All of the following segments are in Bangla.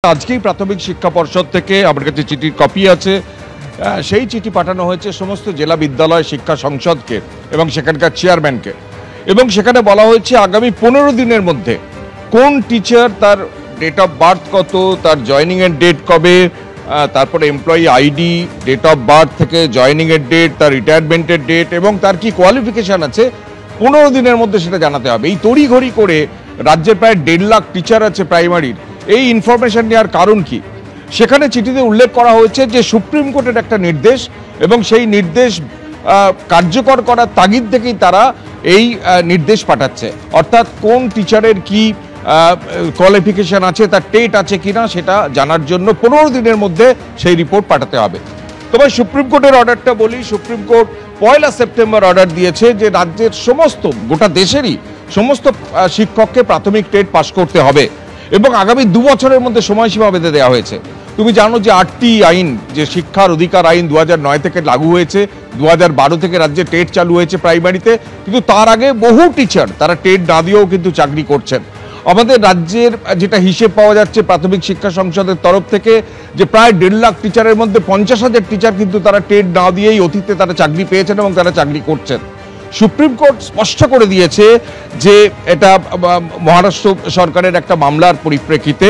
আজকেই প্রাথমিক শিক্ষা পর্ষদ থেকে আমার কাছে চিঠির কপি আছে। সেই চিঠি পাঠানো হয়েছে সমস্ত জেলা বিদ্যালয় শিক্ষা সংসদকে এবং সেখানকার চেয়ারম্যানকে, এবং সেখানে বলা হয়েছে আগামী 15 দিনের মধ্যে কোন টিচার, তার ডেট অফ বার্থ কত, তার জয়নিং এর ডেট কবে, তারপরে employee ID, date of birth থেকে জয়নিং এর ডেট, তার রিটায়ারমেন্টের ডেট এবং তার কি কোয়ালিফিকেশন আছে 15 দিনের মধ্যে সেটা জানাতে হবে। এই তড়িঘড়ি করে রাজ্যের প্রায় 1.5 লাখ টিচার আছে প্রাইমারির, এই ইনফরমেশন নেওয়ার কারণ কি? সেখানে চিঠিতে উল্লেখ করা হয়েছে যে সুপ্রিম কোর্টের একটা নির্দেশ, এবং সেই নির্দেশ কার্যকর করার তাগিদ থেকেই তারা এই নির্দেশ পাঠাচ্ছে। অর্থাৎ কোন টিচারের কি কোয়ালিফিকেশন আছে, তার টেট আছে কিনা সেটা জানার জন্য 15 দিনের মধ্যে সেই রিপোর্ট পাঠাতে হবে। তবে সুপ্রিম কোর্টের অর্ডারটা বলি, সুপ্রিম কোর্ট 1 সেপ্টেম্বর অর্ডার দিয়েছে যে রাজ্যের সমস্ত, গোটা দেশেরই সমস্ত শিক্ষককে প্রাথমিক টেট পাস করতে হবে, এবং আগামী 2 বছরের মধ্যে সময়সীমা বেঁধে দেওয়া হয়েছে। তুমি জানো যে 8টি আইন, যে শিক্ষার অধিকার আইন 2009 থেকে লাগু হয়েছে, 2012 থেকে রাজ্যে টেট চালু হয়েছে প্রাইমারিতে, কিন্তু তার আগে বহু টিচার তারা টেট না দিয়েও কিন্তু চাকরি করছেন। আমাদের রাজ্যের যেটা হিসেব পাওয়া যাচ্ছে প্রাথমিক শিক্ষা সংসদের তরফ থেকে, যে প্রায় 1.5 লাখ টিচারের মধ্যে 50,000 টিচার কিন্তু তারা টেট না দিয়েই অতীতে তারা চাকরি পেয়েছেন এবং তারা চাকরি করছেন। সুপ্রিম কোর্ট স্পষ্ট করে দিয়েছে যে এটা মহারাষ্ট্র সরকারের একটা মামলার পরিপ্রেক্ষিতে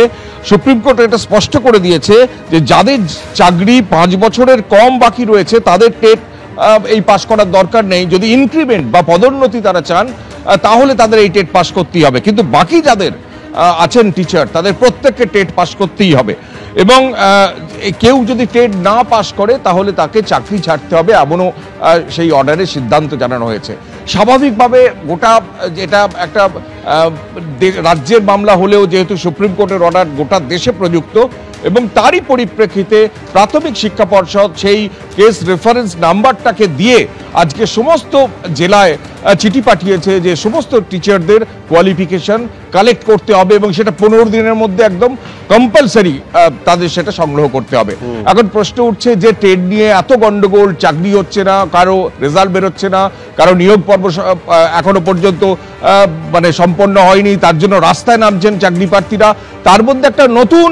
সুপ্রিম কোর্ট এটা স্পষ্ট করে দিয়েছে যে যাদের চাকরি 5 বছরের কম বাকি রয়েছে তাদের টেট এই পাস করার দরকার নেই। যদি ইনক্রিমেন্ট বা পদোন্নতি তারা চান তাহলে তাদের এই টেট পাস করতেই হবে, কিন্তু বাকি যাদের আছেন টিচার তাদের প্রত্যেককে টেট পাস করতেই হবে, এবং কেউ যদি টেট না পাস করে তাহলে তাকে চাকরি ছাড়তে হবে, এমনও সেই অর্ডারে সিদ্ধান্ত জানানো হয়েছে। স্বাভাবিকভাবে গোটা এটা একটা রাজ্যের মামলা হলেও যেহেতু সুপ্রিম কোর্টের অর্ডার গোটা দেশে প্রযুক্ত, এবং তারই পরিপ্রেক্ষিতে প্রাথমিক শিক্ষা পর্ষদ সেই কেস রেফারেন্স নাম্বারটাকে দিয়ে আজকে সমস্ত জেলায় চিঠি পাঠিয়েছে যে সমস্ত টিচারদের কোয়ালিফিকেশন কালেক্ট করতে হবে, এবং সেটা 15 দিনের মধ্যে একদম কম্পালসারি তাদের সেটা সংগ্রহ করতে হবে। এখন প্রশ্ন উঠছে যে টেট নিয়ে এত গন্ডগোল, চাকরি হচ্ছে না, কারো রেজাল্ট বেরোচ্ছে না, কারো নিয়োগ পর্ব এখনো পর্যন্ত মানে সম্পন্ন হয়নি, তার জন্য রাস্তায় নামছেন চাকরি প্রার্থীরা। তার মধ্যে একটা নতুন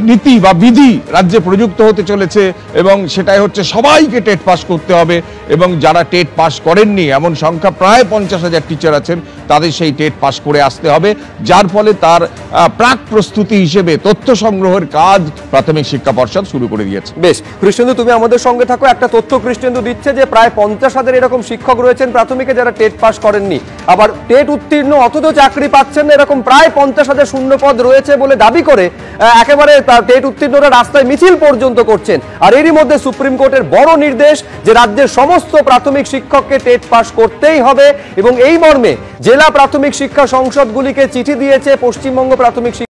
নীতি বা বিধি রাজ্যে প্রযুক্ত হতে চলেছে, এবং সেটাই হচ্ছে সবাইকে টেট পাস করতে হবে, এবং যারা টেট পাস করেননি এমন সংখ্যা প্রায় 50,000 টিচার আছেন, তাদের সেই টেট পাস করে আসতে হবে, যার ফলে তার প্রাক প্রস্তুতি হিসেবে তথ্য সংগ্রহের কাজ প্রাথমিক শিক্ষা পর্ষদ শুরু করে দিয়েছে। বেশ, কৃষ্ণেন্দু তুমি আমাদের সঙ্গে থাকো। একটা তথ্য কৃষ্ণেন্দু দিচ্ছে যে প্রায় 50,000 এরকম শিক্ষক রয়েছেন প্রাথমিকে যারা টেট পাস করেননি, আবার টেট উত্তীর্ণ অথচ চাকরি পাচ্ছেন না, এরকম প্রায় 50,000 শূন্য পদ রয়েছে বলে দাবি করে একেবারে টেট উত্তীর্ণরা রাস্তায় মিছিল পর্যন্ত করছেন। আর এরই মধ্যে সুপ্রিম কোর্টের বড় নির্দেশ যে রাজ্যের সমস্ত প্রাথমিক শিক্ষককে টেট পাস করতেই হবে, এবং এই মর্মে জেলা প্রাথমিক শিক্ষা সংসদগুলিকে চিঠি দিয়েছে পশ্চিমবঙ্গ প্রাথমিক